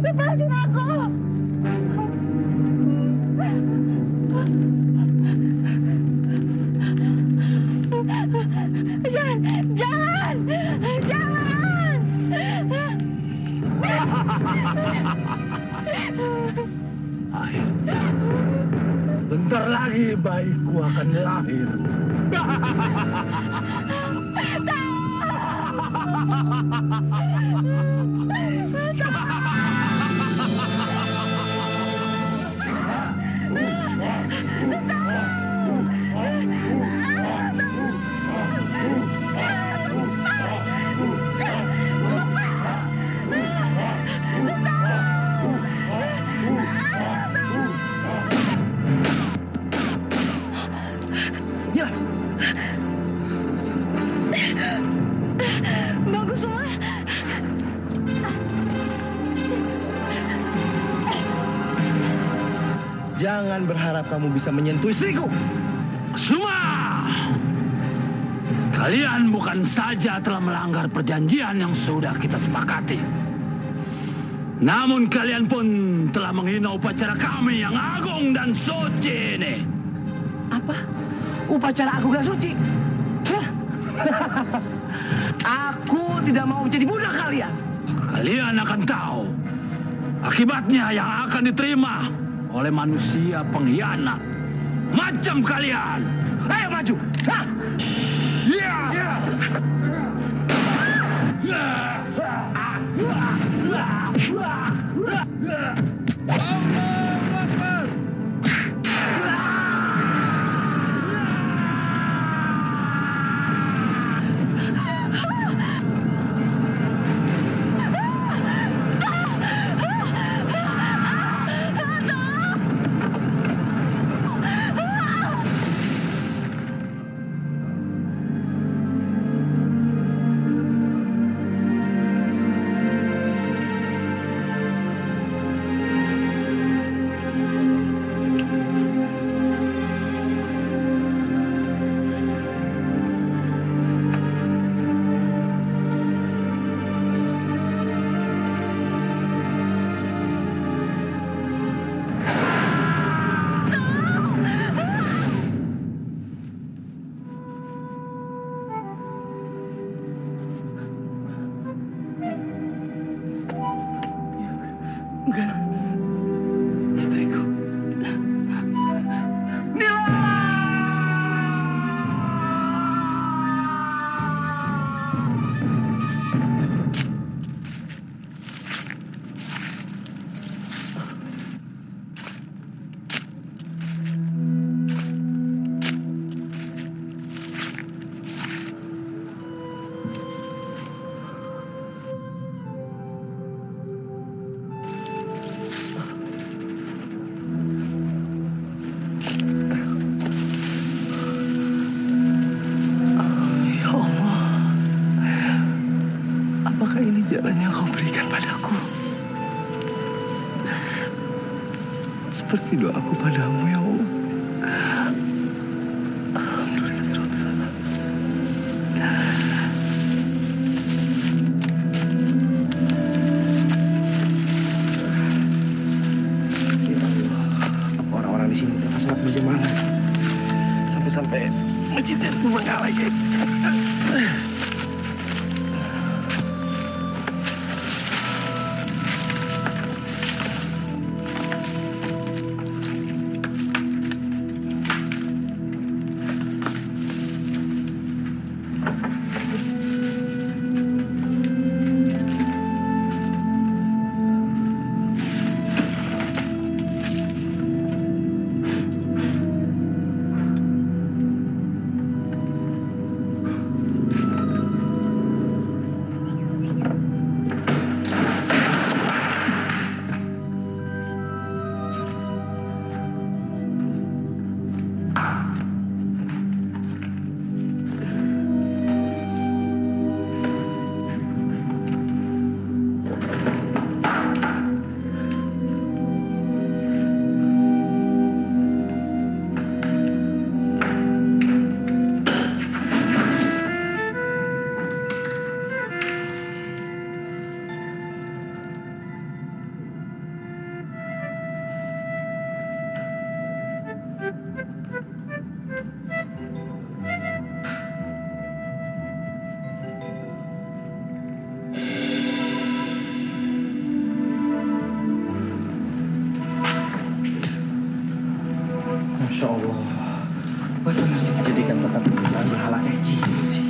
Lepasin aku! Jangan! Jangan! Jangan! Bentar lagi bayiku akan lahir. Ya. Bagus semua. Jangan berharap kamu bisa menyentuh istriku. Suma! Kalian bukan saja telah melanggar perjanjian yang sudah kita sepakati. Namun kalian pun telah menghina upacara kami yang agung dan suci ini. Apa? Upacara agung dan suci? Aku tidak mau menjadi budak kalian. Kalian akan tahu akibatnya yang akan diterima oleh manusia pengkhianat macam kalian. Ayo maju. Hah? Ya. Istriku. Apakah ini jalan yang kau berikan padaku? Seperti doaku padamu, ya Allah. Ya Allah, apa orang-orang di sini telah sholat bagaimana? Sampai-sampai masjidnya terbengkalai lagi. Masa masjid dijadikan tempat penggunaan berhala kayak gini sih?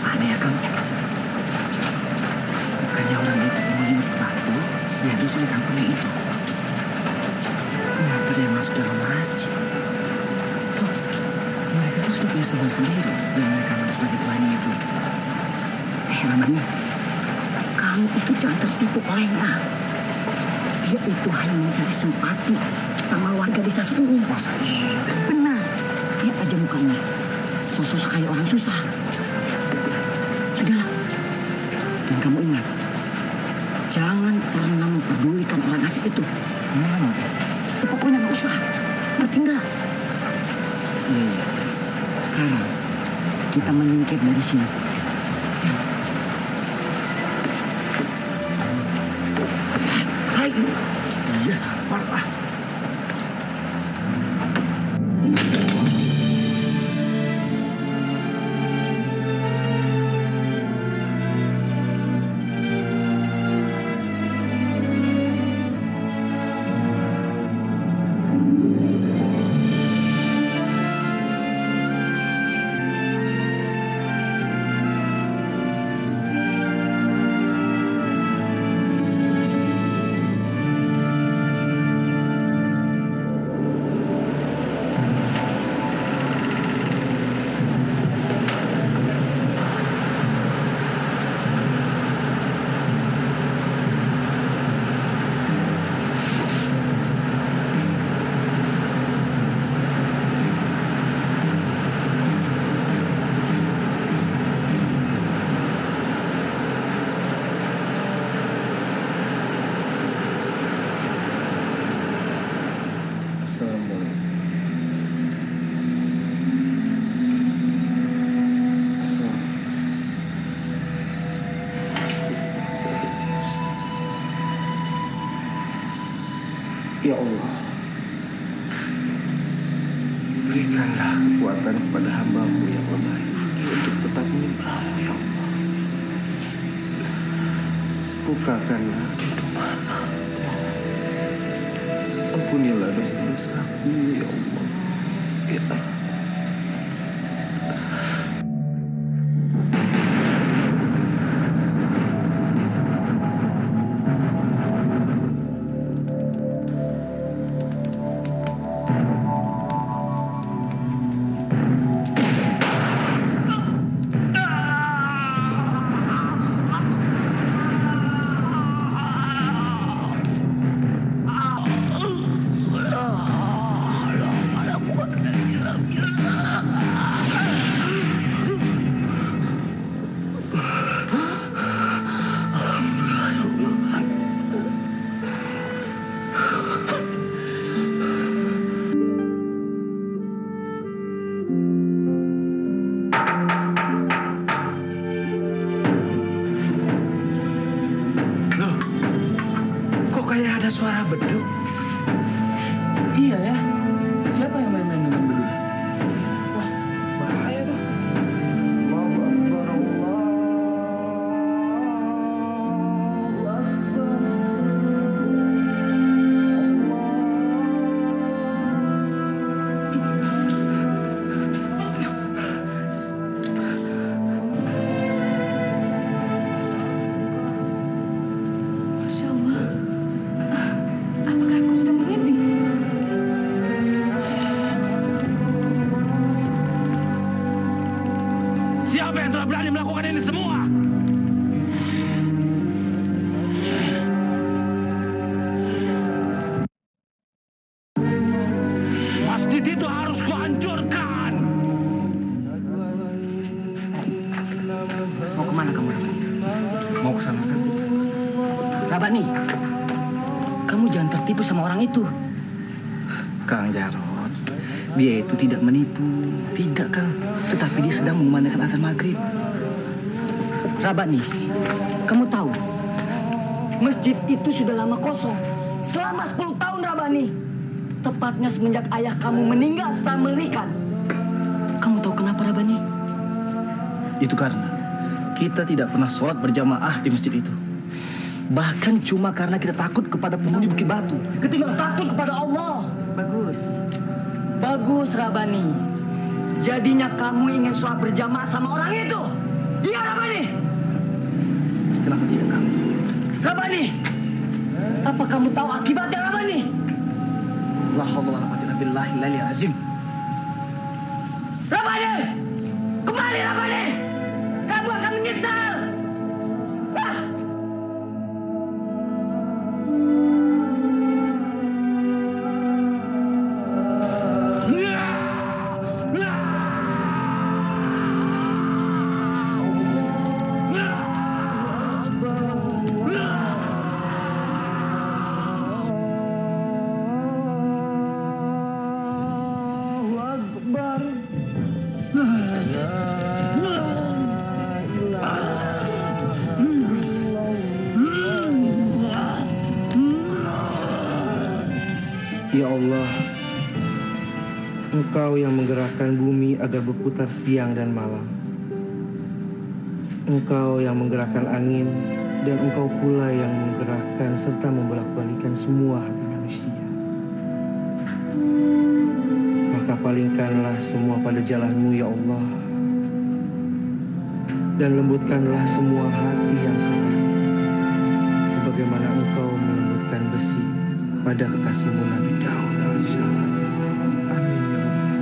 Aneh ya, Kang. Bukannya orang itu melihat batu, dia di sini kampungnya itu. Kenapa dia masuk dalam masjid? Toh, mereka tuh sudah punya Tuhan sendiri dan mereka anggap sebagai Tuhannya itu. Ramani, kamu itu jangan tertipu olehnya. Dia itu hanya mencari simpati sama warga desa sini. Masa iya? Benar, lihat aja mukanya. Sosok kayak orang susah. Sudahlah, dan kamu ingat, jangan pernah memperdulikan orang asing itu. Pokoknya nggak usah, ngerti nggak? Iya. Sekarang kita menyingkir dari sini. Hai, Iya, sabar lah. Ya Allah, berikanlah kekuatan kepada hamba-Mu yang lemah ini untuk tetap menyembah-Mu, ya Allah. Bukakanlah pintu mana. Ampunilah dosa-dosaku, ya Allah. Ya Allah. Ada suara beduk. Iya ya. Siapa yang main-main dengan beduk? Wah, bahaya tuh. Masya Allah. Apakah aku sudah mimpi? Siapa yang telah berani melakukan ini semua? Masjid itu harus kuhancurkan. Mau kemana kamu, Rabani? Mau ke sana kan? Rabani, kamu jangan tertipu sama orang itu. Kang Jarod, dia itu tidak menipu. Tidak, Kang. Tetapi dia sedang mengumandangkan azan maghrib. Rabani, kamu tahu, masjid itu sudah lama kosong. Selama 10 tahun, Rabani. Tepatnya semenjak ayah kamu meninggal setelah menikah. Kamu tahu kenapa, Rabani? Itu karena kita tidak pernah sholat berjamaah di masjid itu. Bahkan cuma karena kita takut kepada penghuni Bukit Batu, ketimbang takut kepada Allah. Bagus. Bagus, Rabani. Jadinya kamu ingin sholat berjamaah sama orang itu? Iya, Rabani. Kenapa tidak kamu? Rabani, apa kamu tahu akibatnya, Rabani? La haula wala quwwata illa billahil azim. Rabani! Kembali, Rabani! Kamu akan menyesal! Ya Allah, Engkau yang menggerakkan bumi agar berputar siang dan malam. Engkau yang menggerakkan angin, dan Engkau pula yang menggerakkan serta membolak-balikan semua hati manusia. Maka palingkanlah semua pada jalan-Mu, ya Allah. Dan lembutkanlah semua hati yang keras, sebagaimana Engkau melembutkan besi pada kekasih-Mu Nabi Daud alaihissalam. Amin ya Rabbal.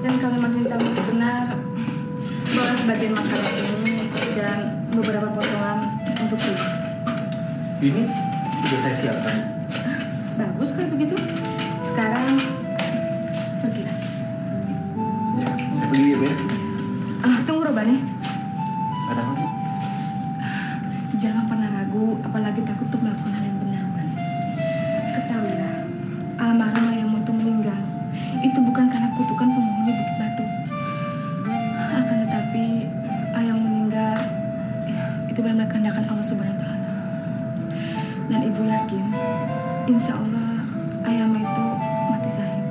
Dan kalau memang ceritamu itu benar, bawa sebagian makanan ini dan beberapa potongan untuk ibu. Ini sudah saya siapkan. Bagus kalau begitu. Sekarang pergilah. Ya, saya pergi ya, Bu ya. Tunggu, Robani. Ada apa? Jangan pernah ragu, apalagi takut untuk melakukan hal yang benar, Bani. Ketahuilah, almarhum ayahmu itu meninggal. Itu bukan karena kutukan penghuni Bukit Batu. Akan tetapi, ayahmu meninggal, itu benar-benar kehendak Allah Subhanahu wa Ta'ala. Dan ibu yakin, insya Allah, ayahmu itu mati syahid.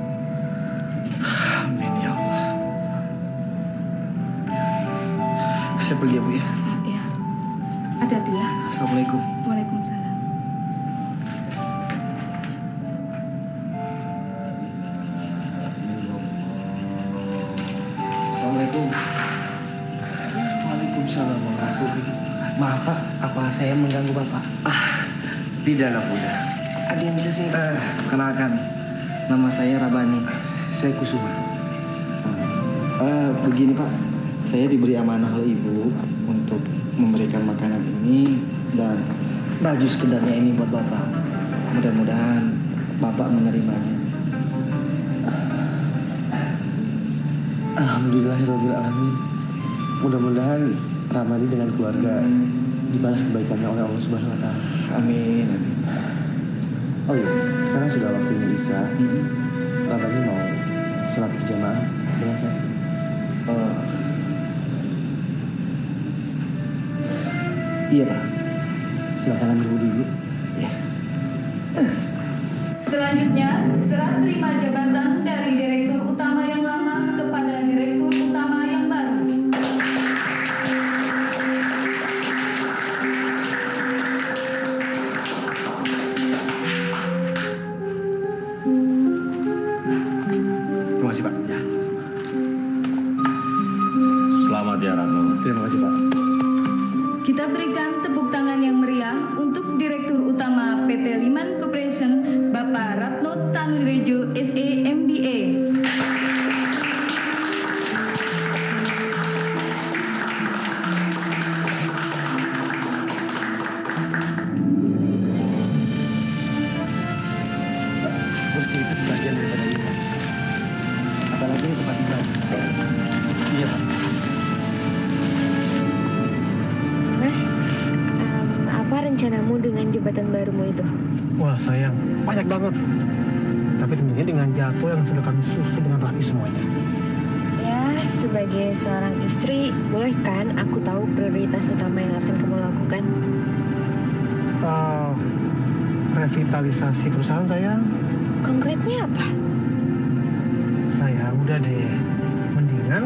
Amin ya Allah. Saya pergi ya, Bu ya. Iya. Hati-hati ya. Assalamualaikum. Waalaikumsalam. Assalamualaikum. Waalaikumsalam warahmatullahi wabarakatuh. Maaf Pak, apa saya mengganggu Bapak? Tidaklah Bunda. Ada yang bisa saya kenalkan? Nama saya Rabani. Saya Kusuma. Begini Pak, saya diberi amanah oleh Ibu untuk memberikan makanan ini dan baju sekedarnya ini buat Bapak. Mudah-mudahan Bapak menerimanya. Alhamdulillahirrahmanirrahim. Mudah-mudahan Ramadi dengan keluarga dibalas kebaikannya oleh Allah Subhanahu wa Ta'ala. Amin. Oh iya, sekarang sudah waktunya Isya. Ramadi mau sholat berjamaah dengan saya. Iya Pak. Silakan ambil wudhu dulu. Ya. Selanjutnya, serah terima jabatan dari Direktur Utama yang lama kepada Direktur Utama yang baru. Terima kasih Pak. Ya. Selamat ya Ratu. Terima kasih Pak. Kita berikan tepuk tangan yang meriah untuk Direktur Utama PT Liman Corporation, Bapak Ratno Tanurejo, SE MBA. Bersih itu sebagian daripada iman. Apalagi ini tempat ibadah. Iya Pak. Mas, apa rencanamu dengan jabatan barumu itu? Wah sayang, banyak banget. Tapi tentunya dengan jadwal yang sudah kami susun dengan rapi semuanya. Ya, sebagai seorang istri, boleh kan aku tahu prioritas utama yang akan kamu lakukan? Revitalisasi perusahaan sayang. Konkretnya apa? Sayang, udah deh. Mendingan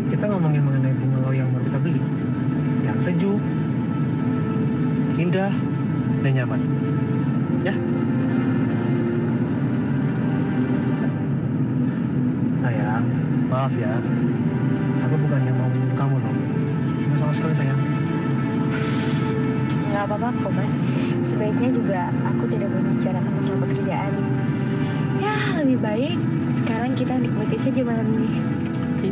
kita ngomongin mengenai bungalow yang baru kita beli. Yang sejuk, indah, dan nyaman. Ya? Sayang, maaf ya. Aku bukannya mau menyuruh kamu loh. Nggak sama sekali sayang. Nggak apa-apa kok, Mas. Sebaiknya juga aku tidak membicarakan masalah pekerjaan. Ya, lebih baik sekarang kita nikmati saja malam ini. Oke.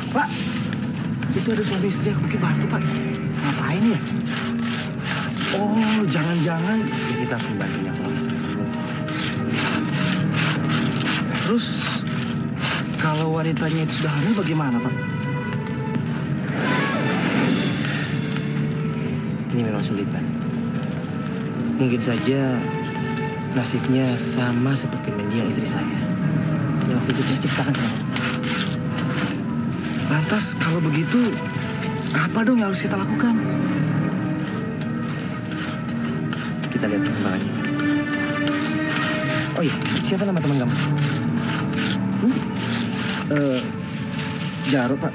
Pak, itu ada suami istri aku bikin batu, Pak. Ngapain ya? Oh, jangan-jangan ya kita harus membantunya kalau misalnya dulu. Terus, kalau wanitanya itu sudah hamil bagaimana, Pak? Ini memang sulit, Pak. Mungkin saja nasibnya sama seperti mendiang istri saya. Yang waktu itu saya ceritakan sama Pak. Lantas kalau begitu, apa dong yang harus kita lakukan? Kita lihat perkembangannya. Oh iya, siapa nama teman kamu? Jarod, Pak.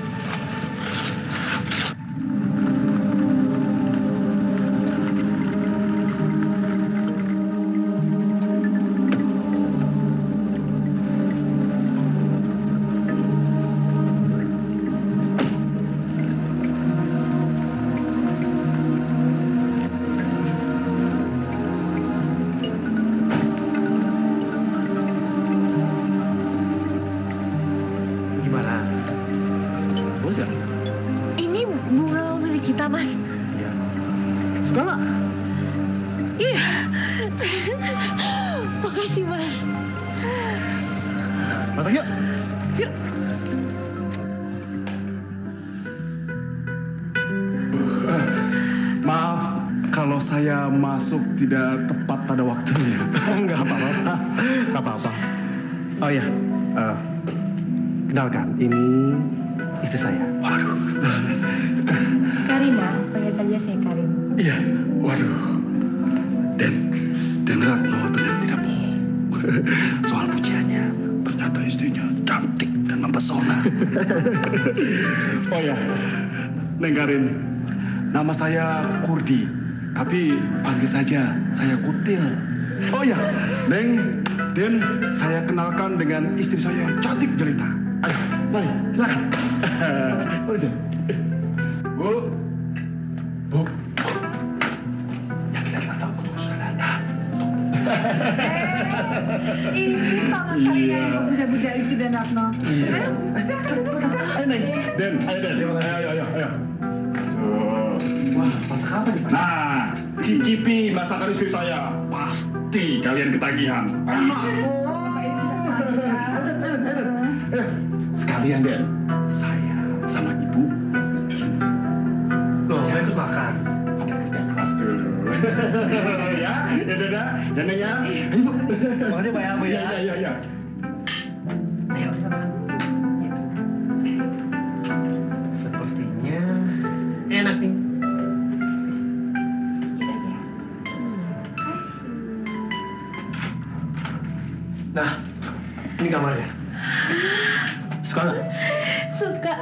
Ini bunga milik kita, Mas. Ya. Suka nggak? Iya. Makasih, Mas. Masuk yuk. Yuk. Maaf kalau saya masuk tidak tepat pada waktunya. Nggak apa-apa. Nggak apa-apa. Oh ya, kenalkan, ini istri saya. Waduh. Karina, panggil saja saya Karin. Iya, waduh. Dan Ratno ternyata tidak bohong. Soal pujiannya, ternyata istrinya cantik dan mempesona. Oh ya, Neng Karin, nama saya Kurdi, tapi panggil saja saya Kutil. Oh ya, Neng, Den, saya kenalkan dengan istri saya yang cantik jelita. Ayo, mari, silakan. Mari, Den. Bu. Yang kita nggak tahu ketemu sudah datang. Ini tangan Karina yang buja-buja itu dan Ratno. Ayo, Neng. Den, ayo, Den. Ayo. Wah, masak apa nih, Pak? Nah, cicipi masakan istri saya. Pasti kalian ketagihan. Sekalian, Den. Saya sama Ibu. Loh, main makan. Ada kerja keras dulu. Ya, ya, Neng ya. Ayo, Bu. Makasih Pak ya, Bu ya. Iya. Ayo, sama. Sepertinya enak nih. Nah, ini kamarnya. Suka nggak? Suka.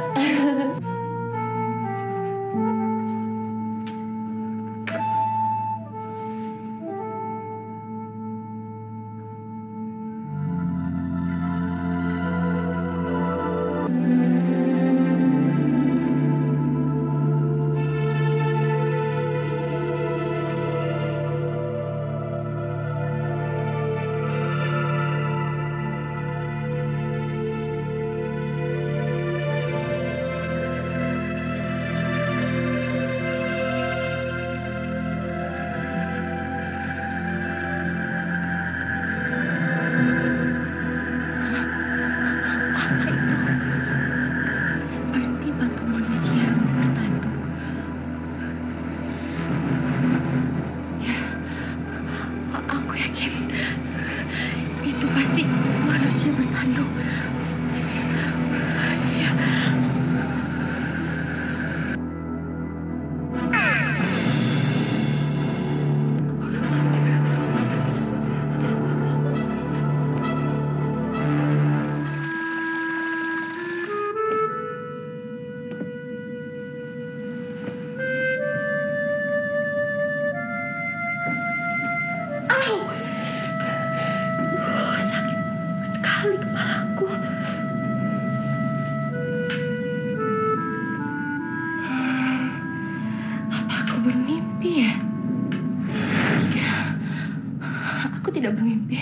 tidak bermimpi.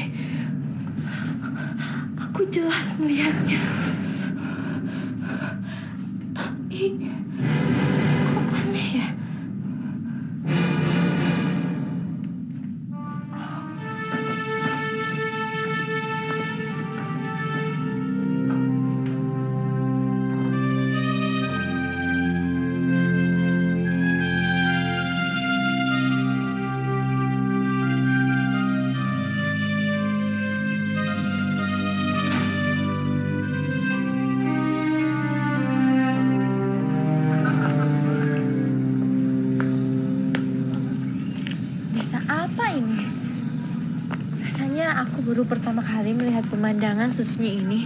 Aku jelas melihatnya. Tapi kok aneh ya? Aku baru pertama kali melihat pemandangan sesunyi ini.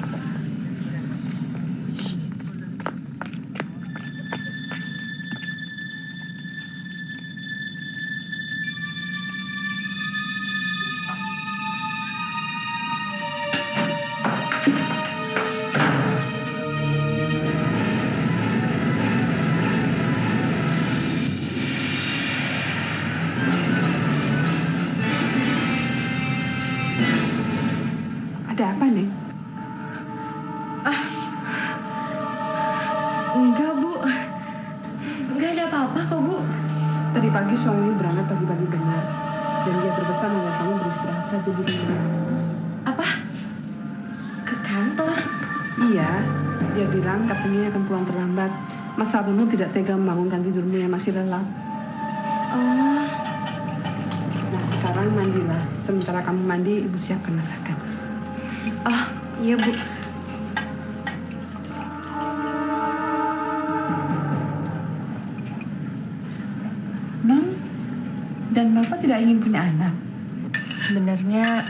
Ada apa, Neng? Enggak, Bu. Enggak ada apa-apa kok, Bu. Tadi pagi suami berangkat pagi-pagi benar. Dan dia berpesan agar kamu beristirahat saja di rumah. Apa? Ke kantor? Iya, dia bilang katanya akan pulang terlambat. Mas Sadono tidak tega membangunkan tidurmu yang masih lelap. Oh. Nah, sekarang mandilah. Sementara kamu mandi, Ibu siapkan masakan. Oh, iya, Bu. Non, dan Bapak tidak ingin punya anak? Sebenarnya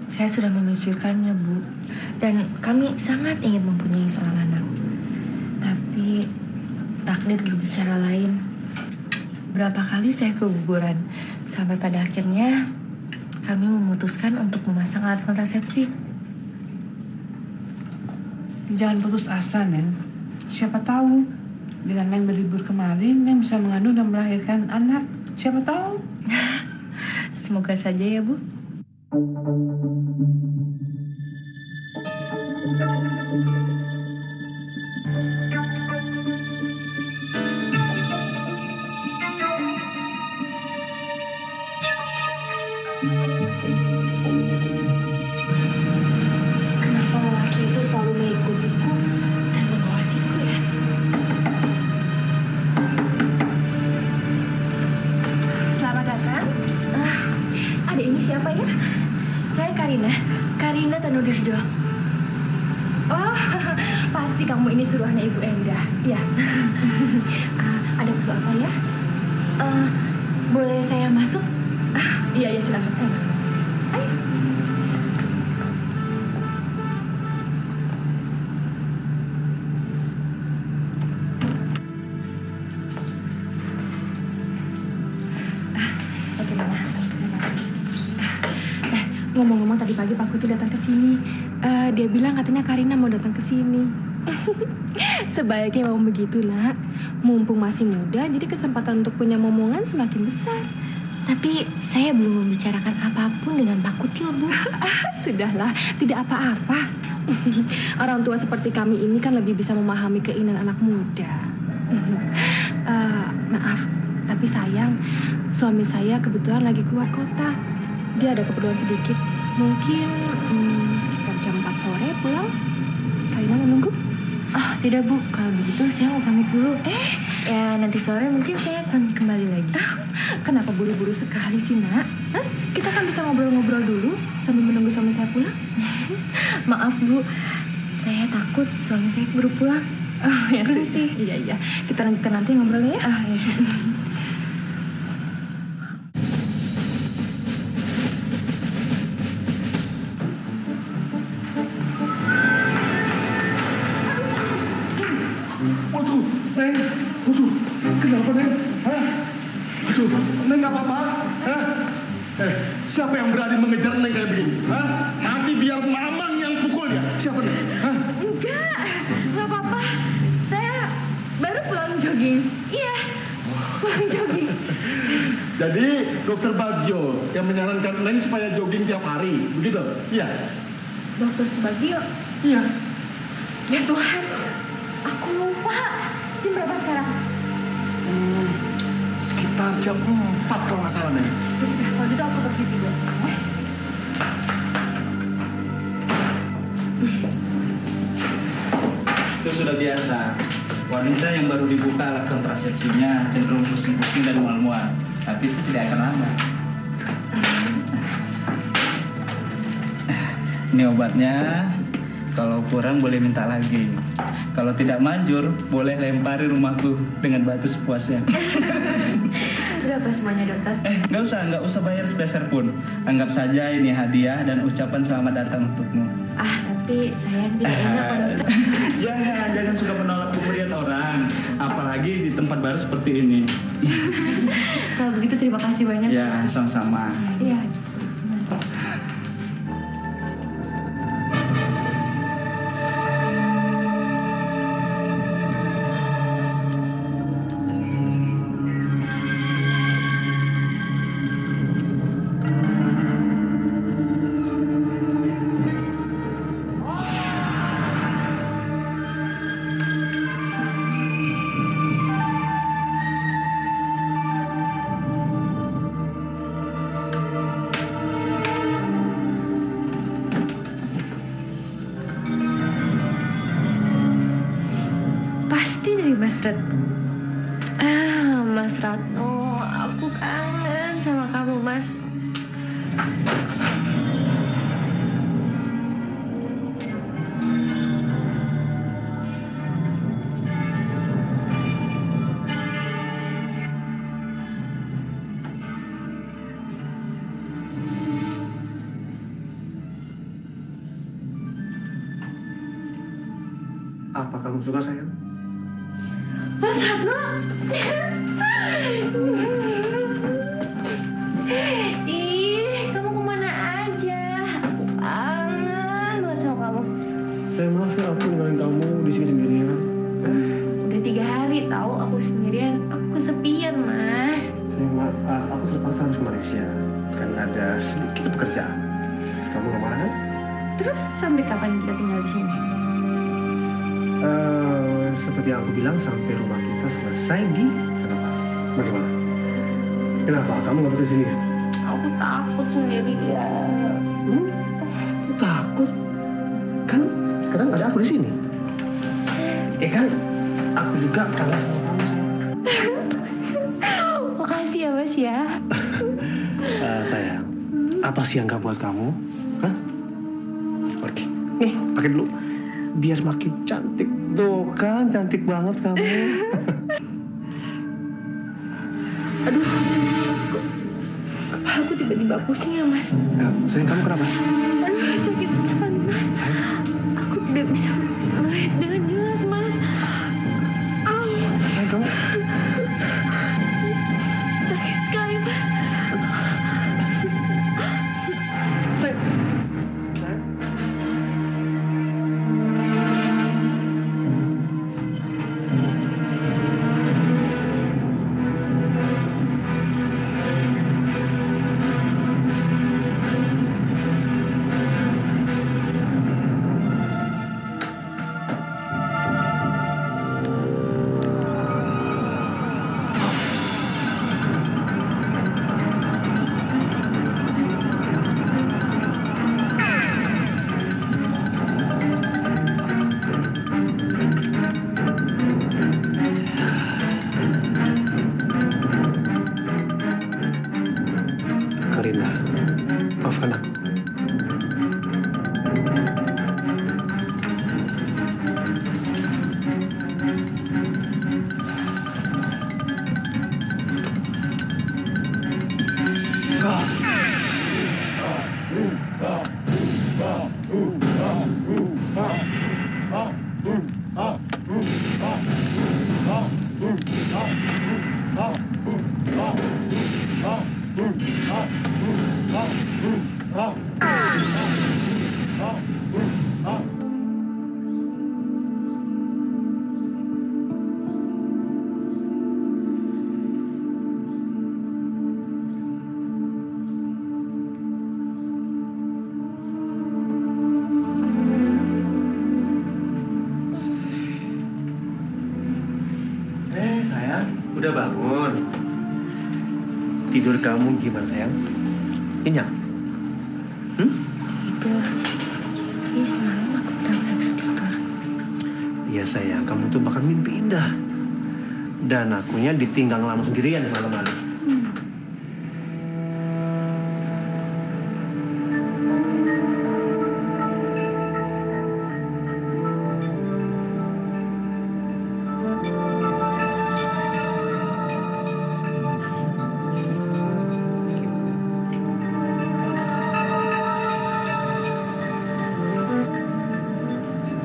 saya sudah memikirkannya, Bu. Dan kami sangat ingin mempunyai seorang anak. Tapi takdir berbicara lain. Berapa kali saya keguguran, sampai pada akhirnya kami memutuskan untuk memasang alat kontrasepsi. Jangan putus asa, Neng. Siapa tahu dengan Neng berlibur kemarin, Neng bisa mengandung dan melahirkan anak. Siapa tahu? Semoga saja ya, Bu. Kenapa lelaki itu selalu mengikutiku dan mengawasiku ya? Selamat datang. Ada ini siapa ya? Saya Karina. Karina Tanudirjo. Oh, pasti kamu ini suruhannya Ibu Endah. Ya. Ada perlu apa ya? Boleh saya masuk? Iya, silakan. Ayo masuk. Ayo. Bagaimana? Ngomong-ngomong tadi pagi Pak Kuti datang ke sini. Dia bilang katanya Karina mau datang ke sini. Sebaiknya memang begitulah. Mumpung masih muda, jadi kesempatan untuk punya momongan semakin besar. Tapi saya belum membicarakan apapun dengan Pak Kutil, Bu. Sudahlah, tidak apa-apa. Orang tua seperti kami ini kan lebih bisa memahami keinginan anak muda. Maaf, tapi sayang, suami saya kebetulan lagi keluar kota. Dia ada keperluan sedikit. Mungkin sekitar jam 4 sore pulang. Karina menunggu? Oh, tidak, Bu. Kalau begitu saya mau pamit dulu. Ya nanti sore mungkin saya akan kembali lagi. Kenapa buru-buru sekali sih, Nak? Kita kan bisa ngobrol-ngobrol dulu sambil menunggu suami saya pulang. Maaf, Bu. Saya takut suami saya baru pulang. Oh, ya sih. Iya. Kita lanjutkan nanti ngobrolnya ya. Iya. Neng, aduh, kenapa Neng? Hah? Aduh, Neng nggak apa-apa? Hah? Siapa yang berani mengejar Neng kayak begini? Hah? Nanti biar Mamang yang pukul dia. Siapa Neng? Hah? Nggak apa-apa. Saya baru pulang jogging. Iya, pulang jogging. Jadi dokter Bagio yang menyarankan Neng supaya jogging tiap hari, begitu? Iya. Dokter Subagio? Iya. Ya Tuhan, aku lupa. Jam berapa sekarang? Sekitar jam 4 kalau nggak salah, Neng. Ya sudah, kalau gitu aku pergi tidur. Itu sudah biasa. Wanita yang baru dibuka alat kontrasepsinya cenderung pusing-pusing dan mual-mual. Tapi itu tidak akan lama. Ini obatnya. Kalau kurang boleh minta lagi. Kalau tidak manjur, boleh lempari rumahku dengan batu sepuasnya. Berapa semuanya, dokter? Nggak usah bayar sepeser pun. Anggap saja ini hadiah dan ucapan selamat datang untukmu. Tapi saya tidak enak, Pak Dokter. Jangan suka menolak pemberian orang, apalagi di tempat baru seperti ini. Kalau begitu terima kasih banyak. Ya, sama-sama. Iya. Mas Retno. Mas Retno, aku kangen sama kamu, Mas. Apa kamu suka, sayang? Mas Retno. Ih, kamu kemana aja? Aku kangen banget sama kamu. Sayang, maaf ya aku ninggalin kamu di sini sendirian. Udah 3 hari tahu aku sendirian. Aku kesepian, Mas. Sayang, maaf, aku terpaksa harus ke Malaysia. Kan ada sedikit pekerjaan. Kamu nggak marah kan? Terus sampai kapan kita tinggal di sini? Seperti yang aku bilang, sampai rumah kita selesai di renovasi. Bagaimana? Kenapa? Kamu nggak betah di sini? Aku takut sendirian. Aku takut? Kan sekarang ada aku di sini. Kan aku juga kangen sama kamu. Makasih ya, Mas ya. Sayang, apa sih yang nggak buat kamu? Hah? Oke, nih pakai dulu. Biar makin cantik. Tuh kan, cantik banget kamu. Aduh, kok kepalaku tiba-tiba pusing ya, Mas. Sayang, kamu kenapa? Aduh, sakit sekali, Mas. Aku tidak bisa melihat dengan jelas, Mas. Sayang, kamu... Sakit sekali, Mas. Sayang. Udah bangun. Tidur kamu gimana sayang? Nyenyak? Tidur. Jadi semalam aku benar-benar tertidur. Iya sayang, kamu tuh bakal mimpi indah. Dan akunya ditinggal lama sendirian malam-malam.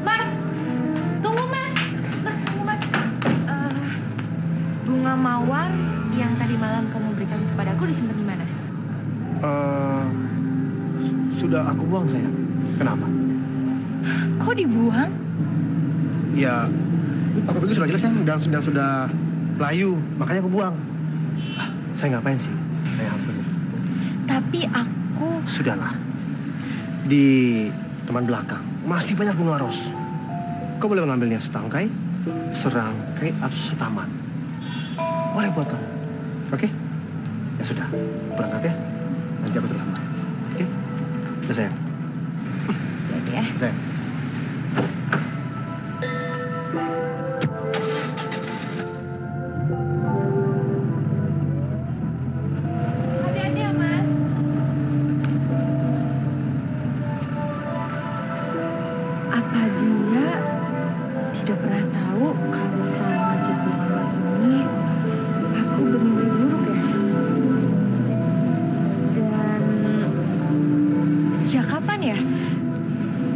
Mas, tunggu Mas. Mas, tunggu Mas. Bunga mawar yang tadi malam kamu berikan kepadaku disimpan di mana? Sudah aku buang sayang. Kenapa? Kok dibuang? Ya, aku pikir sudah jelas kan dan sudah layu, makanya aku buang. Saya ngapain sih? Saya harus benar. Tapi aku... Sudahlah. Di teman belakang masih banyak bunga ros. Kau boleh mengambilnya setangkai, serangkai, atau setaman. Boleh buat kamu. Oke? Ya sudah, berangkat ya. Nanti aku terlambat. Oke? Udah sayang. Jadi ya. Sayang. Hati-hati ya Mas. Apa dia tidak pernah tahu kalau selama di rumah ini aku bermimpi buruk ya? Dan sejak kapan ya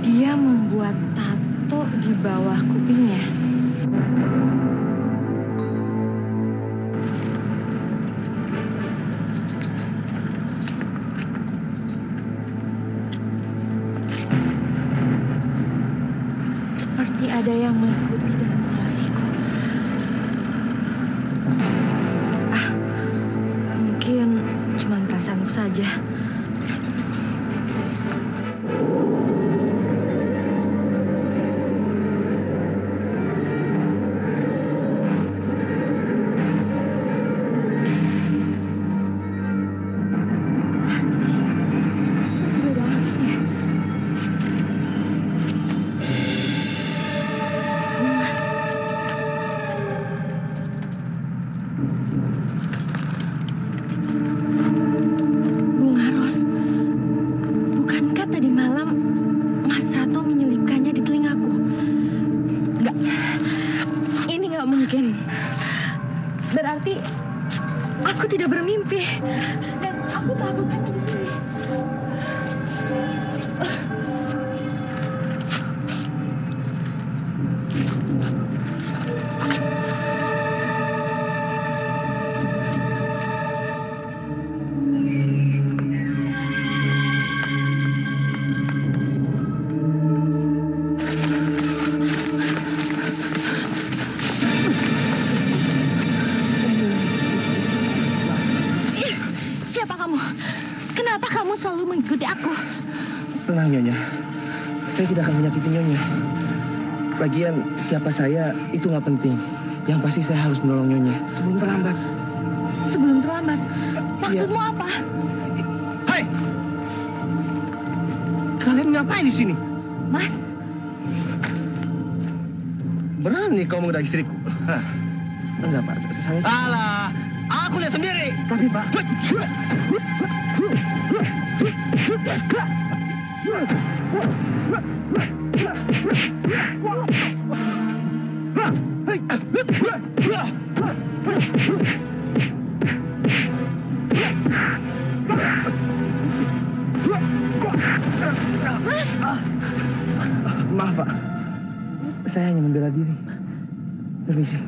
dia membuat tato di bawah kupingnya? Seperti ada yang mengikuti dan mengawasiku. Mungkin cuma perasaanku saja. Bunga ros, bukankah tadi malam Mas Rato menyelipkannya di telingaku? Enggak, ini nggak mungkin. Berarti aku tidak bermimpi dan aku melakukannya di sini. Siapa kamu? Kenapa kamu selalu mengikuti aku? Tenang Nyonya, saya tidak akan menyakiti Nyonya. Lagian siapa saya itu nggak penting. Yang pasti saya harus menolong Nyonya sebelum terlambat. Sebelum terlambat? Maksudmu apa? Hai! Kalian ngapain di sini? Mas, Berani kau mengenai istriku? Hah? Enggak Pak, saya... Alah, aku lihat sendiri. Tapi Pak... Maaf Pak, saya hanya membela diri. Permisi.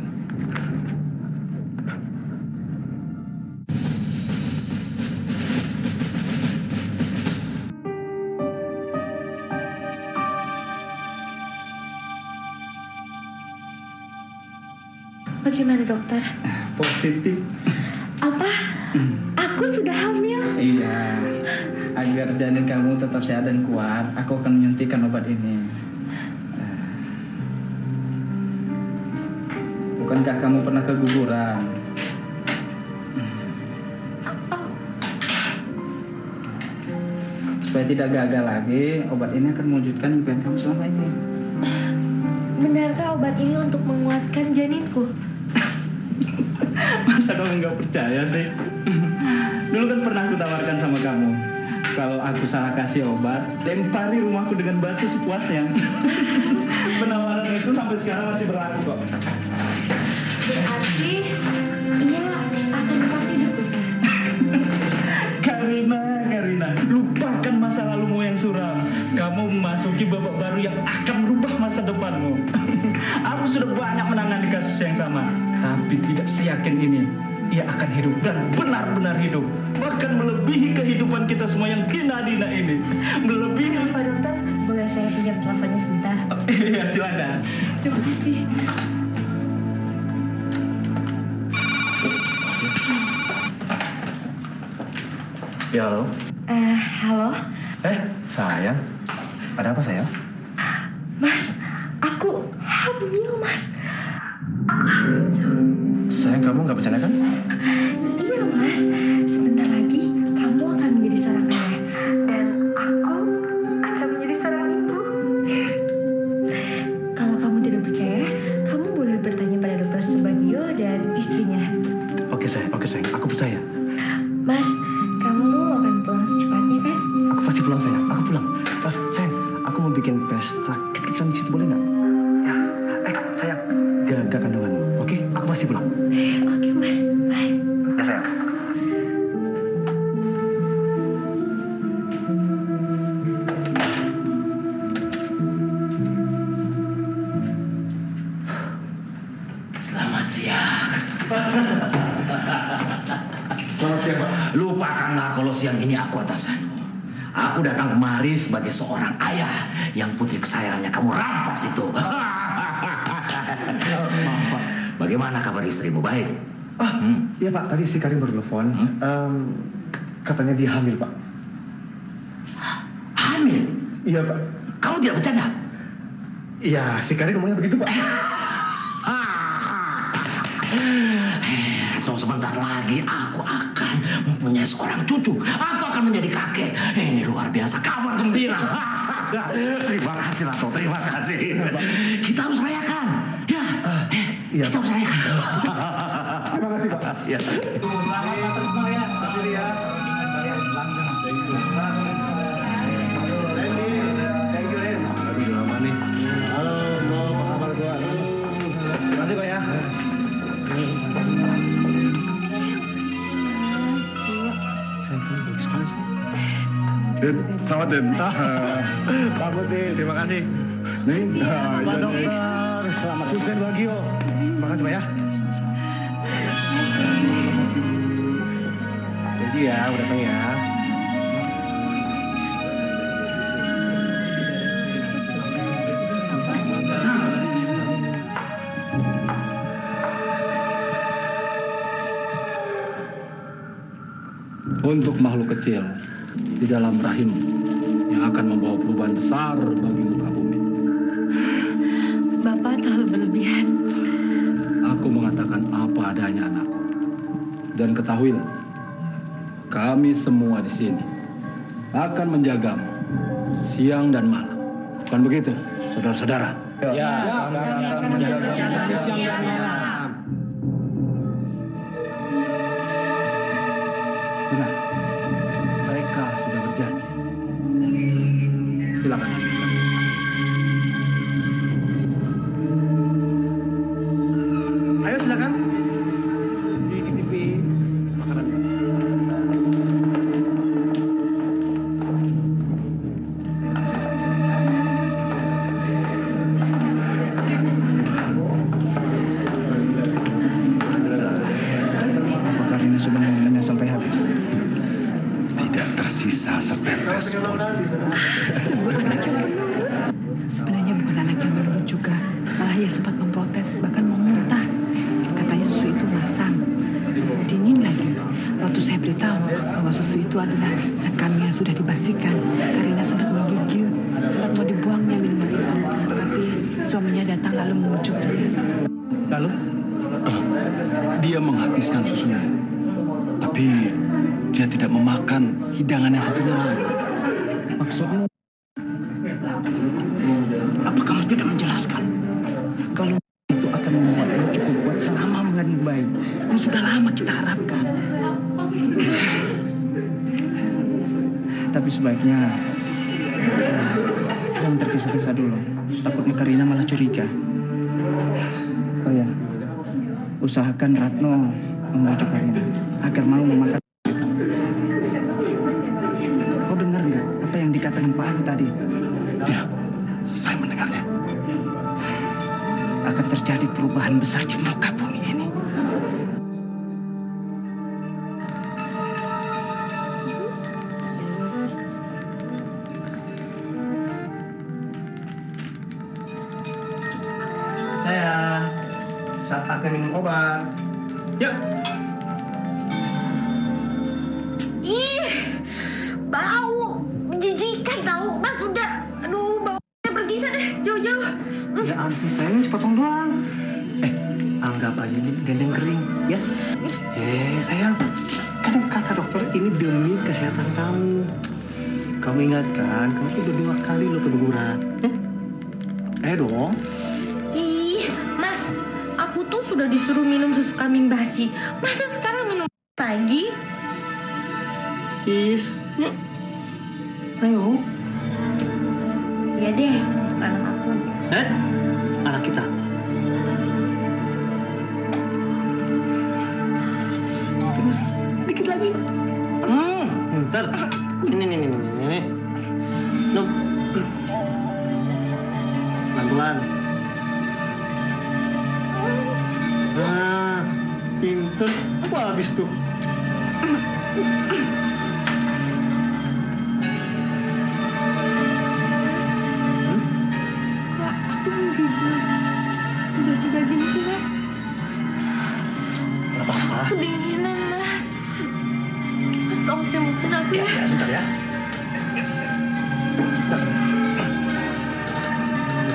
bagaimana dokter? Positif. Apa? Aku sudah hamil? Iya. Agar janin kamu tetap sehat dan kuat, aku akan menyuntikkan obat ini. Bukankah kamu pernah keguguran? Supaya tidak gagal lagi, obat ini akan mewujudkan impian kamu selama ini. Benarkah obat ini untuk menguatkan janinku? Masa kamu nggak percaya sih? Dulu kan pernah aku tawarkan sama kamu, kalau aku salah kasih obat, lempari rumahku dengan batu sepuasnya. Penawaran itu sampai sekarang masih berlaku kok. Berarti ia akan tetap hidup. Karina, lupakan masa lalumu yang suram. Kamu memasuki babak baru yang akan merubah masa depanmu. Aku sudah banyak menangani kasus yang sama, tapi tidak seyakin ini. Ia akan hidup dan benar-benar hidup, bahkan melebihi kehidupan kita semua yang dina-dina ini. Melebihi. Pak dokter, boleh saya pinjam teleponnya sebentar? Iya, silakan. Terima kasih. Ya, halo. Halo? Sayang. Ada apa, sayang? Mas, aku hamil, Mas. Sayang, kamu nggak bercanda kan? Iya, Mas. Sebentar lagi kamu akan menjadi seorang ayah. Dan aku akan menjadi seorang ibu. Kalau kamu tidak percaya, kamu boleh bertanya pada Dokter Subagio dan istrinya. Oke, sayang. Aku percaya. Mas, kamu akan pulang secepatnya kan? Aku pasti pulang, sayang. Aku pulang. Sayang, aku mau bikin pesta kecil-kecilan di situ, boleh nggak? Ya. Sayang, jaga kandunganmu. Oke, aku pasti pulang. Oke, Mas. Bye. Ya, sayang. Selamat siang. Selamat siang, Pak. Lupakanlah kalau siang ini aku atasanmu. Aku datang kemari sebagai seorang ayah yang putri kesayangannya kamu rampas itu. Bagaimana kabar istrimu? Baik? Iya, Pak. Tadi si Karim baru telepon. Katanya dia hamil, Pak. Hamil? Iya, Pak. Kamu tidak bercanda? Iya, si Karim ngomongnya begitu, Pak. Tunggu sebentar lagi aku akan mempunyai seorang cucu. Aku akan menjadi kakek. Ini luar biasa, kabar gembira. Terima kasih, Lato. Terima kasih. Kita harus rayakan. Ya, Iya, kita harus rayakan. Terima kasih, Pak. Ya. Selamat pasar semua ya. Kasih dia. Thank you, Ren. Aduh, lama nih. Halo, Bro. Apa kabar, gua? Terima kasih, Pak, ya. Sayang, kamu bagus sekali sih. Den, selamat Den. Pak Putih, terima kasih. Nih, Pak Dokter. Selamat Husein Bagio. Terima kasih, Pak, ya. Jadi ya, udah datang ya. Untuk makhluk kecil di dalam rahim yang akan membawa perubahan besar bagi muka bumi. Bapak terlalu berlebihan. Aku mengatakan apa adanya, anakku. Dan ketahuilah, kami semua di sini akan menjagamu siang dan malam. Bukan begitu, saudara-saudara? Ya, kami akan menjaga siang dan malam. Benar, mereka sudah berjanji. Silakan. Ayo silakan. Dititipi makanan. Apakah Karina sudah mengenalnya sampai habis? Tidak tersisa setetes pun. Sebenarnya bukan anak yang menurut juga. Malah ia sempat memprotes, bahkan mau muntah. Katanya susu itu masam. Dingin lagi. Waktu saya beritahu bahwa susu itu adalah zat kami yang sudah dibasikan, Karina sempat menggigil, sempat mau dibuangnya minuman itu. Tapi suaminya datang lalu memujuk dia. Lalu? Dia menghabiskan susunya. Tapi dia tidak memakan hidangan yang satunya lagi. Maksudmu? Apa kamu tidak menjelaskan? Kalau itu akan membuatmu cukup kuat selama mengandung bayi. Yang sudah lama kita harapkan. Tapi sebaiknya jangan tergesa-gesa dulu. Takutnya Karina malah curiga. Oh ya, usahakan Ratno membujuk Karina agar mau memakan. Kau dengar nggak apa yang dikatakan Pak Ali tadi? Ya, saya mendengarnya. Akan terjadi perubahan besar di muka bumi ini. Sayang, saatnya minum obat. Yuk. Ih, bau, menjijikan tahu. Mas udah, aduh baunya pergi sana, jauh-jauh. Ya ampun sayang, sepotong doang. Anggap aja ini dendeng kering, ya. Sayang, kan kata dokter ini demi kesehatan kamu. Kamu ingat kan, kamu tuh udah 2 kali lo keguguran. Ayo dong. Ih, Mas, aku tuh sudah disuruh minum susu kambing basi. Masa sekarang minum lagi? Is, yuk. Ayo. Iya deh, anak aku. Anak kita. Terus, dikit lagi. Ntar. Ini. Nom. Pelan-pelan. Nah, pinter. Wah, habis tuh. Kok aku menggigil? Tiba-tiba gini sih, Mas. Aku dinginan, Mas. Mas, tolong sembuhin aku ya. Sebentar ya. Sebentar.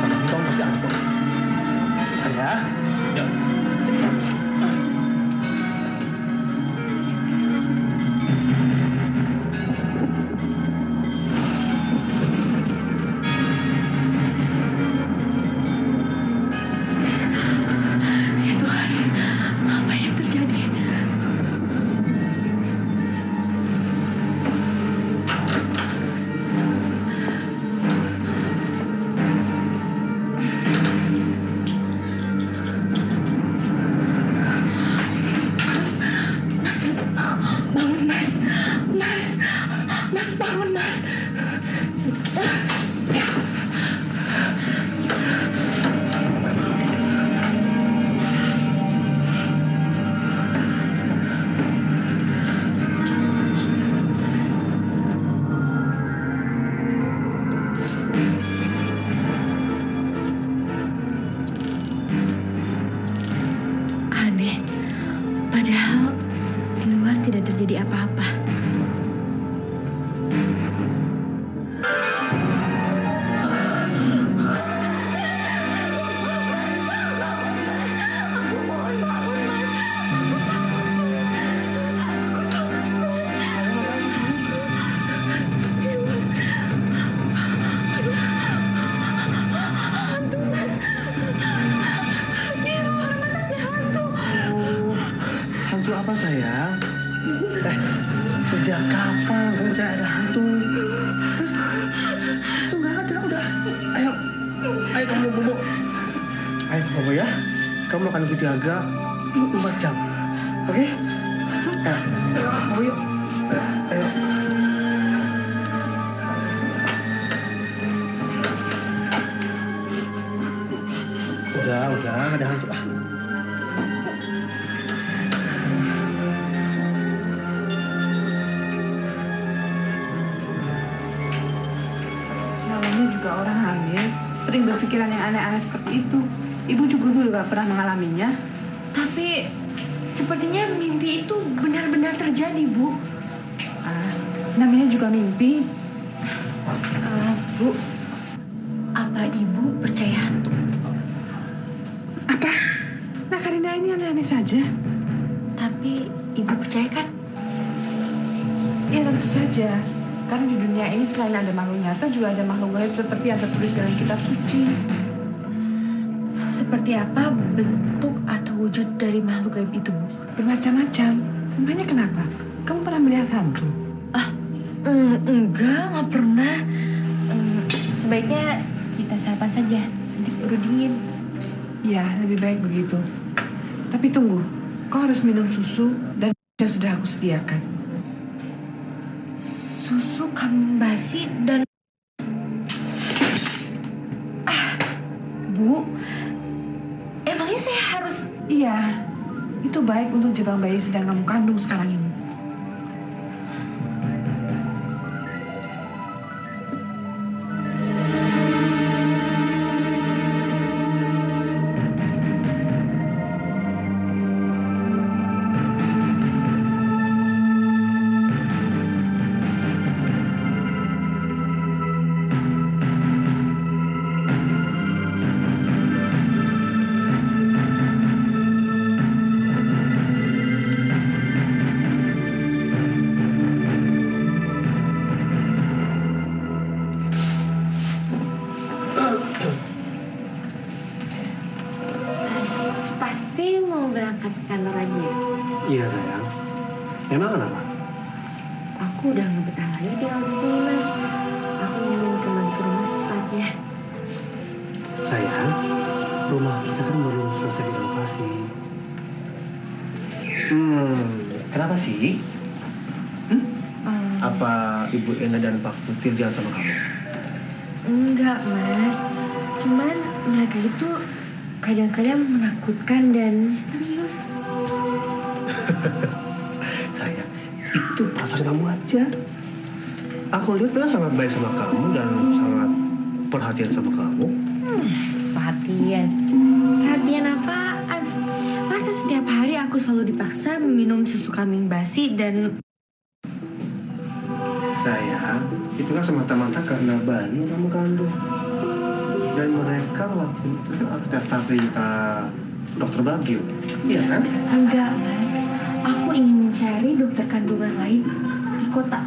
Kamu masih angkut. Bentar ya. Yuk. Ya Tuhan, apa yang terjadi? Bangun, Mas. Mas, bangun, Mas. Aneh, padahal di luar tidak terjadi apa-apa. Hantu apa sayang? Sejak kapan kamu tidak ada hantu? Itu nggak ada, udah. Ayo kamu bobo. Ayo bobo ya. Kamu akan dijaga 24 jam. Oke? Ayo, yuk. Ayo. Udah, nggak ada hantu. Namanya juga orang hamil, sering berpikiran yang aneh-aneh seperti itu. Ibu juga dulu gak pernah mengalaminya. Tapi sepertinya mimpi itu benar-benar terjadi, Bu. Namanya juga mimpi. Bu, apa Ibu percaya hantu? Apa? Nah, Karina ini aneh-aneh saja. Tapi Ibu percaya kan? Ya tentu saja. Kan di dunia ini selain ada makhluk nyata juga ada makhluk gaib seperti yang tertulis dalam kitab suci. Seperti apa bentuk atau wujud dari makhluk gaib itu, Bu? Bermacam-macam. Memangnya kenapa? Kamu pernah melihat hantu? Enggak pernah. Sebaiknya kita sarapan saja, nanti keburu dingin. Iya, lebih baik begitu. Tapi tunggu, kau harus minum susu dan yang sudah aku sediakan. Susu kambing basi dan... Bu, emangnya saya harus... Iya, itu baik untuk jabang bayi sedang kamu kandung sekarang ini. Pasti mau berangkat ke kantor lagi ya? Iya sayang. Emang kenapa? Aku udah nggak betah lagi tinggal di sini, Mas. Aku ingin kembali ke rumah secepatnya. Sayang, rumah kita kan belum selesai direnovasi. Kenapa sih? Apa Ibu Ena dan Pak Putir jalan sama kamu? Enggak, Mas. Cuman mereka itu kadang-kadang menakutkan dan misterius. Sayang, itu perasaan kamu aja. Aku lihat mereka sangat baik sama kamu dan sangat perhatian sama kamu. Perhatian? Perhatian apaan? Masa setiap hari aku selalu dipaksa meminum susu kambing basi dan... Sayang, itu kan semata-mata karena bayi yang kamu kandung. Dan mereka lakukan itu atas perintah Dokter Bagio. Iya kan? Enggak, Mas. Aku ingin mencari dokter kandungan lain di kota.